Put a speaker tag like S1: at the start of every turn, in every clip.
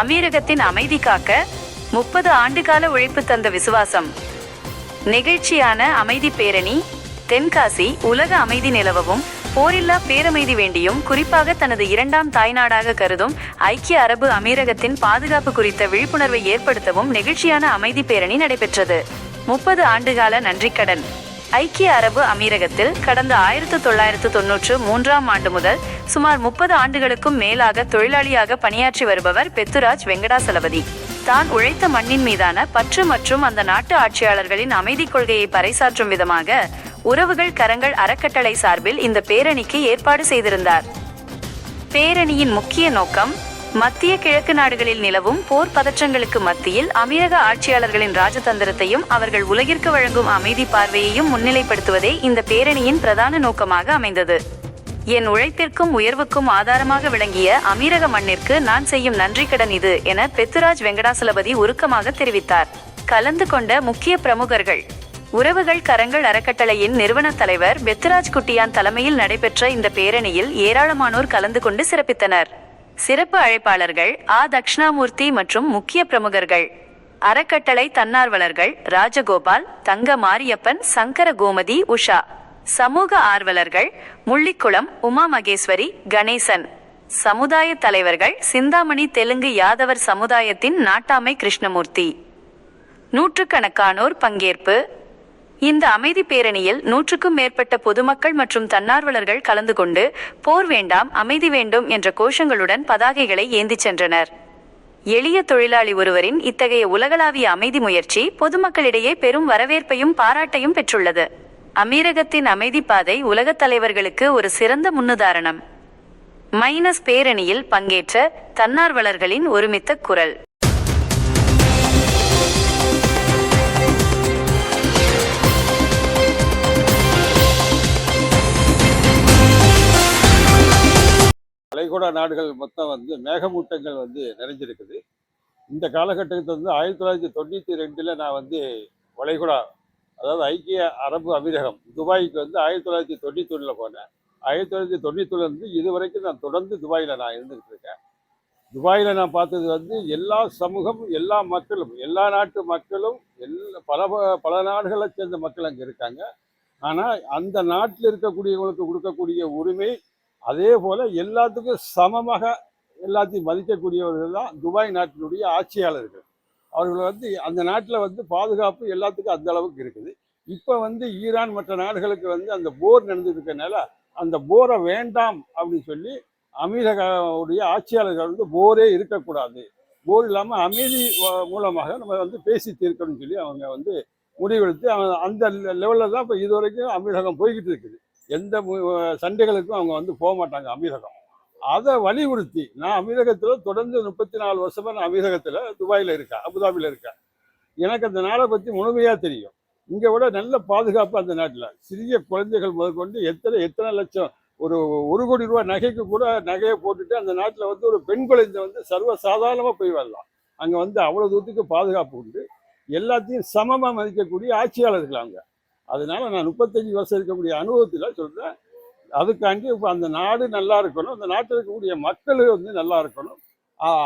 S1: அமீரகத்தின் அமைதி காக்க 30 ஆண்டுகால உழைப்பு தந்த விசுவாசம். நெகிழ்ச்சியான அமைதி பேரணி. தென்காசி உலக அமைதி நிலவவும் போரில்லா பேரமைதி வேண்டியும் குறிப்பாக தனது இரண்டாம் தாய்நாடாக கருதும் ஐக்கிய அரபு அமீரகத்தின் பாதுகாப்பு குறித்த விழிப்புணர்வை ஏற்படுத்தவும் நெகிழ்ச்சியான அமைதி பேரணி நடைபெற்றது. 30 ஆண்டுகால நன்றிக்கடன். ஐக்கிய அரபு அமீரகத்தில் கடந்த 1993ஆம் ஆண்டு முதல் சுமார் 30 ஆண்டுகளுக்கும் மேலாக தொழிலாளியாக பணியாற்றி வருபவர் பெத்துராஜ் வெங்கடாசலபதி. தான் உழைத்த மண்ணின் மீதான பற்று மற்றும் அந்த நாட்டு ஆட்சியாளர்களின் அமைதி கொள்கையை பறைசாற்றும் விதமாக உறவுகள் கரங்கள் அறக்கட்டளை சார்பில் இந்த பேரணிக்கு ஏற்பாடு செய்திருந்தார். பேரணியின் முக்கிய நோக்கம் மத்திய கிழக்கு நாடுகளில் நிலவும் போர் பதற்றங்களுக்கு மத்தியில் அமீரக ஆட்சியாளர்களின் ராஜதந்திரத்தையும் அவர்கள் உலகிற்கு வழங்கும் அமைதி பார்வையையும் முன்னிலைப்படுத்துவதே இந்த பேரணியின் பிரதான நோக்கமாக அமைந்தது. என் உழைப்பிற்கும் உயர்வுக்கும் ஆதாரமாக விளங்கிய அமீரக மண்ணிற்கு நான் செய்யும் நன்றிக்கடன் இது என பெத்துராஜ் வெங்கடாசலபதி உருக்கமாக தெரிவித்தார். கலந்து கொண்ட முக்கிய பிரமுகர்கள். உறவுகள் கரங்கள் அறக்கட்டளையின் நிறுவன தலைவர் பெத்துராஜ் குட்டியான் தலைமையில் நடைபெற்ற இந்த பேரணியில் ஏராளமானோர் கலந்து கொண்டு சிறப்பித்தனர். சிறப்பு அழைப்பாளர்கள் தக்ஷணாமூர்த்தி மற்றும் முக்கிய பிரமுகர்கள். அறக்கட்டளை தன்னார்வலர்கள் ராஜகோபால், தங்க மாரியப்பன், சங்கர கோமதி, உஷா. சமூக ஆர்வலர்கள் முள்ளிக்குளம் உமா மகேஸ்வரி, கணேசன். சமுதாய தலைவர்கள் சிந்தாமணி தெலுங்கு யாதவர் சமுதாயத்தின் நாட்டாமை கிருஷ்ணமூர்த்தி. நூற்றுக்கணக்கானோர் பங்கேற்பு. இந்த அமைதி பேரணியில் 100க்கும் மேற்பட்ட பொதுமக்கள் மற்றும் தன்னார்வலர்கள் கலந்து கொண்டு போர் வேண்டாம் அமைதி வேண்டும் என்ற கோஷங்களுடன் பதாகைகளை ஏந்திச் சென்றனர். எளிய தொழிலாளி ஒருவரின் இத்தகைய உலகளாவிய அமைதி முயற்சி பொதுமக்களிடையே பெரும் வரவேற்பையும் பாராட்டையும் பெற்றுள்ளது. அமீரகத்தின் அமைதி பாதை உலகத் தலைவர்களுக்கு ஒரு சிறந்த முன்னுதாரணம். பேரணியில் பங்கேற்ற தன்னார்வலர்களின் ஒருமித்த குரல்.
S2: வளைகுடா நாடுகள் மொத்தம் மேகமூட்டங்கள் நிறைஞ்சிருக்குது. இந்த காலகட்டத்தில் 1992 நான் வளைகுடா, அதாவது ஐக்கிய அரபு அமீரகம் துபாய்க்கு 1991 போனேன். 1991 இது வரைக்கும் நான் தொடர்ந்து துபாயில் நான் இருந்துகிட்டு இருக்கேன். துபாயில் நான் பார்த்தது எல்லா சமூகமும், எல்லா மக்களும், எல்லா நாட்டு மக்களும், பல நாடுகளை சேர்ந்த மக்கள் அங்கே இருக்காங்க. ஆனால் அந்த நாட்டில் இருக்கக்கூடியவங்களுக்கு கொடுக்கக்கூடிய உரிமை அதே போல் எல்லாத்துக்கும் சமமாக எல்லாத்தையும் மதிக்கக்கூடியவர்கள் தான் துபாய் நாட்டினுடைய ஆட்சியாளர்கள். அவர்கள் அந்த நாட்டில் பாதுகாப்பு எல்லாத்துக்கும் அந்த அளவுக்கு இருக்குது. இப்போ ஈரான் மற்ற நாடுகளுக்கு அந்த போர் நடந்துட்டு இருக்கனால அந்த போரை வேண்டாம் அப்படின்னு சொல்லி அமீரகவுடைய ஆட்சியாளர்கள் போரே இருக்கக்கூடாது, போர் இல்லாமல் அமைதி மூலமாக நம்ம பேசி தீர்க்கணும்னு சொல்லி அவங்க முடிவெடுத்து அந்த லெவலில் தான் இப்போ இது வரைக்கும் அமீரகம் போய்கிட்டு இருக்குது. எந்த சண்டைகளுக்கும் அவங்க போக மாட்டாங்க அமீரகம். அதை வலியுறுத்தி நான் அமீரகத்தில் தொடர்ந்து 34 வருஷமாக நான் அமீரகத்தில் துபாயில் இருக்கேன், அபுதாபியில் இருக்கேன். எனக்கு அந்த நாடை பற்றி முழுமையாக தெரியும். இங்கே விட நல்ல பாதுகாப்பு அந்த நாட்டில். சிறிய குழந்தைகள் முதற்கொண்டு எத்தனை லட்சம், ஒரு கோடி ரூபா நகைக்கு கூட நகையை போட்டுட்டு அந்த நாட்டில் ஒரு பெண் குழந்தை சர்வசாதாரணமாக போய் வரலாம். அங்கே அவ்வளோ தூரத்துக்கு பாதுகாப்பு உண்டு. எல்லாத்தையும் சமமாக மதிக்கக்கூடிய ஆட்சியாளர்கள் அவங்க. அதனால நான் 35 வருஷம் இருக்கக்கூடிய அனுபவத்தில் சொல்கிறேன். அதுக்காண்டி இப்போ அந்த நாடு நல்லா இருக்கணும், அந்த நாட்டில் இருக்கக்கூடிய மக்கள் நல்லா இருக்கணும்.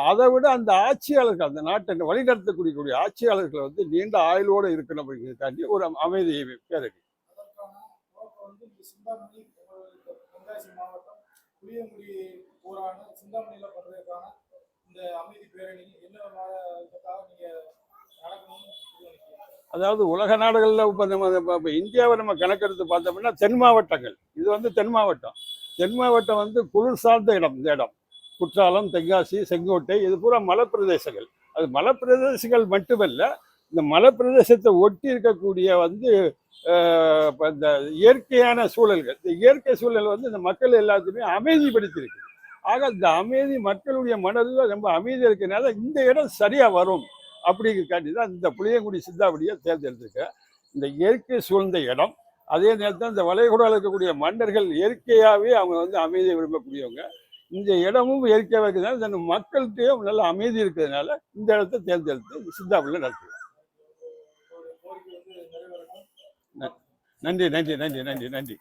S2: அதை விட அந்த ஆட்சியாளர்கள், அந்த நாட்டை வழிநடத்தக்கூடிய ஆட்சியாளர்கள் நீண்ட ஆயுளோடு இருக்கணும் அப்படிங்கிறதுக்காண்டி ஒரு அமைதி பேரணி. அதாவது உலக நாடுகளில் இப்போ இந்தியாவை நம்ம கணக்கெடுத்து பார்த்தோம்னா தென் மாவட்டங்கள், இது தென் மாவட்டம். தென் மாவட்டம் குளிர் சார்ந்த இடம். இந்த இடம் குற்றாலம், தென்காசி, செங்கோட்டை, இது பூரா மலைப்பிரதேசங்கள். அது மலைப்பிரதேசங்கள் மட்டுமல்ல, இந்த மலைப்பிரதேசத்தை ஒட்டி இருக்கக்கூடிய இந்த இயற்கையான சூழல்கள், இந்த இயற்கை சூழல் இந்த மக்கள் எல்லாத்தையுமே அமைதிப்படுத்தியிருக்கு. ஆக இந்த அமைதி மக்களுடைய மனதில் ரொம்ப அமைதி இருக்கிறதுனால இந்த இடம் சரியாக வரும் அப்படிங்கிறக்காண்டி தான் இந்த புளியங்குடி சிந்தாவடியை தேர்ந்தெடுத்திருக்கேன். இந்த இயற்கை சூழ்ந்த இடம். அதே நேரத்தில் இந்த வளைகுடாவில் இருக்கக்கூடிய மன்னர்கள் இயற்கையாகவே அவங்க அமைதியை விரும்பக்கூடியவங்க. இந்த இடமும் இயற்கையாக இருக்கிறதுனால இந்த மக்கள்கிட்டையும் நல்ல அமைதி இருக்கிறதுனால இந்த இடத்த தேர்ந்தெடுத்து சிந்தாவடியில் நடத்துவேன். நன்றி நன்றி நன்றி நன்றி நன்றி.